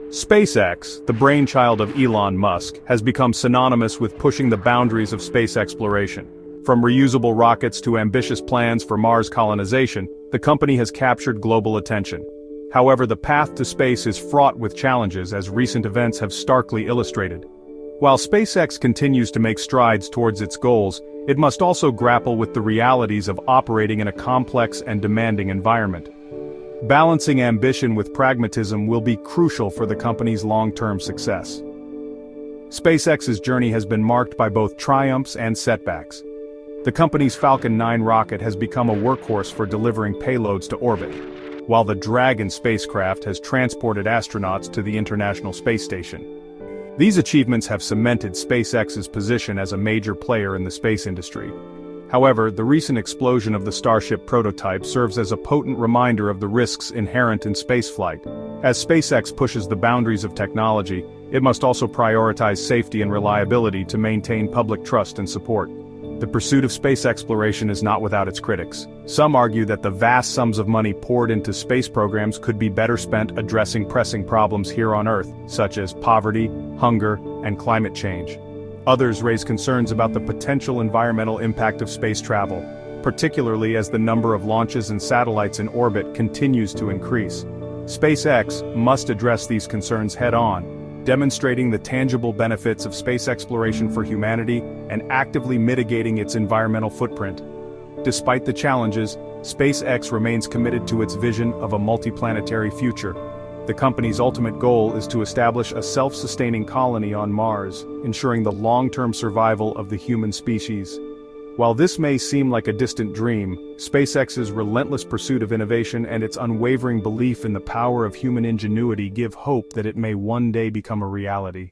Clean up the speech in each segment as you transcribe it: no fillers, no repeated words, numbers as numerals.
SpaceX, the brainchild of Elon Musk, has become synonymous with pushing the boundaries of space exploration. From reusable rockets to ambitious plans for Mars colonization, the company has captured global attention. However, the path to space is fraught with challenges, as recent events have starkly illustrated. While SpaceX continues to make strides towards its goals, it must also grapple with the realities of operating in a complex and demanding environment. Balancing ambition with pragmatism will be crucial for the company's long-term success. SpaceX's journey has been marked by both triumphs and setbacks. The company's Falcon 9 rocket has become a workhorse for delivering payloads to orbit, while the Dragon spacecraft has transported astronauts to the International Space Station. These achievements have cemented SpaceX's position as a major player in the space industry. However, the recent explosion of the Starship prototype serves as a potent reminder of the risks inherent in spaceflight. As SpaceX pushes the boundaries of technology, it must also prioritize safety and reliability to maintain public trust and support. The pursuit of space exploration is not without its critics. Some argue that the vast sums of money poured into space programs could be better spent addressing pressing problems here on Earth, such as poverty, hunger, and climate change. Others raise concerns about the potential environmental impact of space travel, particularly as the number of launches and satellites in orbit continues to increase. SpaceX must address these concerns head-on, demonstrating the tangible benefits of space exploration for humanity and actively mitigating its environmental footprint. Despite the challenges, SpaceX remains committed to its vision of a multiplanetary future. The company's ultimate goal is to establish a self-sustaining colony on Mars, ensuring the long-term survival of the human species. While this may seem like a distant dream, SpaceX's relentless pursuit of innovation and its unwavering belief in the power of human ingenuity give hope that it may one day become a reality.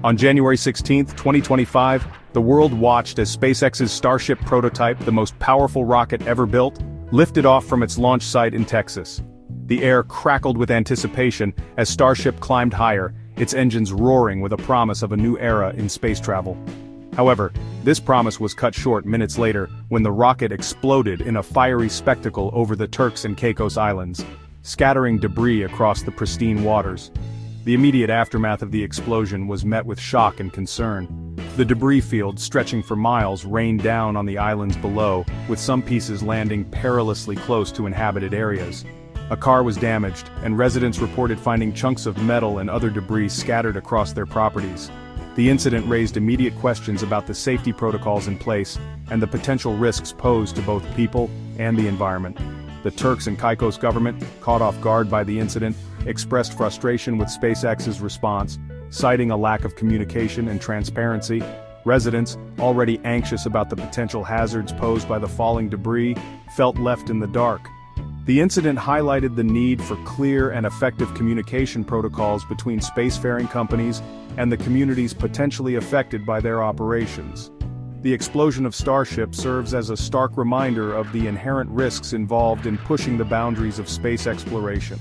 On January 16, 2025, the world watched as SpaceX's Starship prototype, the most powerful rocket ever built, lifted off from its launch site in Texas. The air crackled with anticipation as Starship climbed higher, its engines roaring with a promise of a new era in space travel. However, this promise was cut short minutes later when the rocket exploded in a fiery spectacle over the Turks and Caicos Islands, scattering debris across the pristine waters. The immediate aftermath of the explosion was met with shock and concern. The debris field stretching for miles rained down on the islands below, with some pieces landing perilously close to inhabited areas. A car was damaged, and residents reported finding chunks of metal and other debris scattered across their properties. The incident raised immediate questions about the safety protocols in place and the potential risks posed to both people and the environment. The Turks and Caicos government, caught off guard by the incident, expressed frustration with SpaceX's response, citing a lack of communication and transparency. Residents, already anxious about the potential hazards posed by the falling debris, felt left in the dark. The incident highlighted the need for clear and effective communication protocols between spacefaring companies and the communities potentially affected by their operations. The explosion of Starship serves as a stark reminder of the inherent risks involved in pushing the boundaries of space exploration.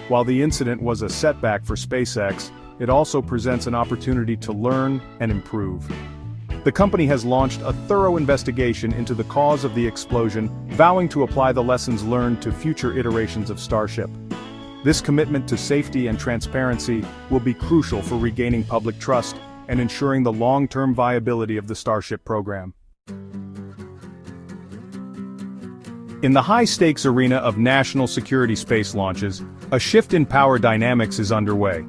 While the incident was a setback for SpaceX, it also presents an opportunity to learn and improve. The company has launched a thorough investigation into the cause of the explosion, vowing to apply the lessons learned to future iterations of Starship. This commitment to safety and transparency will be crucial for regaining public trust and ensuring the long-term viability of the Starship program. In the high-stakes arena of national security space launches, a shift in power dynamics is underway.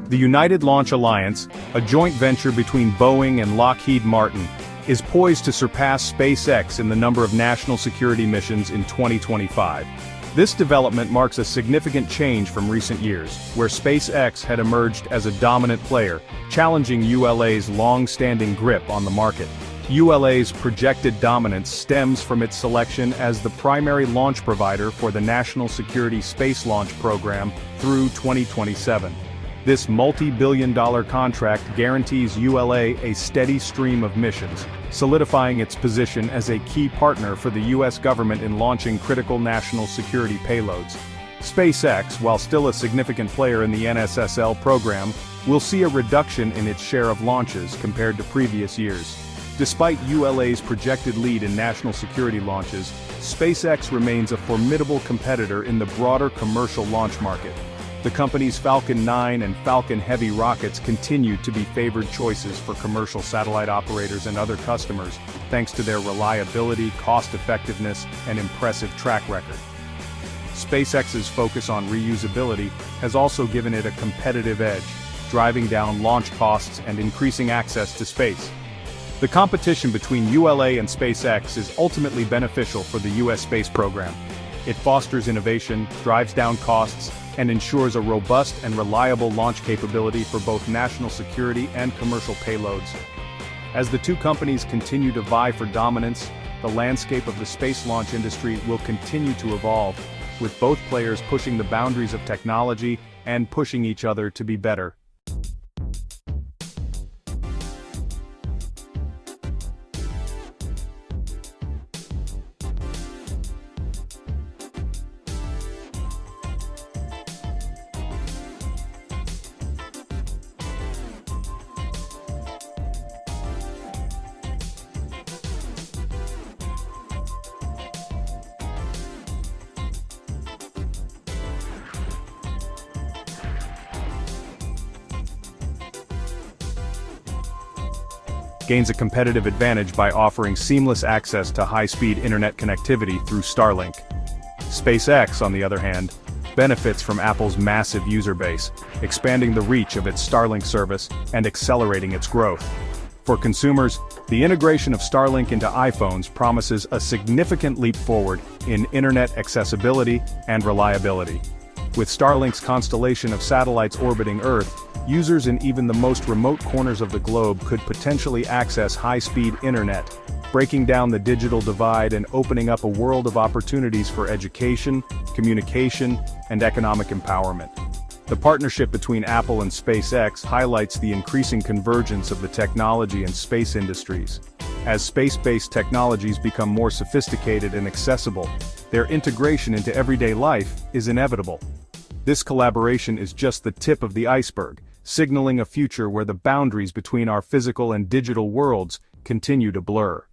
The United Launch Alliance, a joint venture between Boeing and Lockheed Martin, is poised to surpass SpaceX in the number of national security missions in 2025. This development marks a significant change from recent years, where SpaceX had emerged as a dominant player, challenging ULA's long-standing grip on the market. ULA's projected dominance stems from its selection as the primary launch provider for the National Security Space Launch Program through 2027. This multi-billion-dollar contract guarantees ULA a steady stream of missions, solidifying its position as a key partner for the U.S. government in launching critical national security payloads. SpaceX, while still a significant player in the NSSL program, will see a reduction in its share of launches compared to previous years. Despite ULA's projected lead in national security launches, SpaceX remains a formidable competitor in the broader commercial launch market. The company's Falcon 9 and Falcon Heavy rockets continue to be favored choices for commercial satellite operators and other customers, thanks to their reliability, cost-effectiveness, and impressive track record. SpaceX's focus on reusability has also given it a competitive edge, driving down launch costs and increasing access to space. The competition between ULA and SpaceX is ultimately beneficial for the U.S. space program. It fosters innovation, drives down costs, and ensures a robust and reliable launch capability for both national security and commercial payloads. As the two companies continue to vie for dominance, the landscape of the space launch industry will continue to evolve, with both players pushing the boundaries of technology and pushing each other to be better. Gains a competitive advantage by offering seamless access to high-speed internet connectivity through Starlink. SpaceX, on the other hand, benefits from Apple's massive user base, expanding the reach of its Starlink service and accelerating its growth. For consumers, the integration of Starlink into iPhones promises a significant leap forward in internet accessibility and reliability. With Starlink's constellation of satellites orbiting Earth, users in even the most remote corners of the globe could potentially access high-speed internet, breaking down the digital divide and opening up a world of opportunities for education, communication, and economic empowerment. The partnership between Apple and SpaceX highlights the increasing convergence of the technology and space industries. As space-based technologies become more sophisticated and accessible, their integration into everyday life is inevitable. This collaboration is just the tip of the iceberg, signaling a future where the boundaries between our physical and digital worlds continue to blur.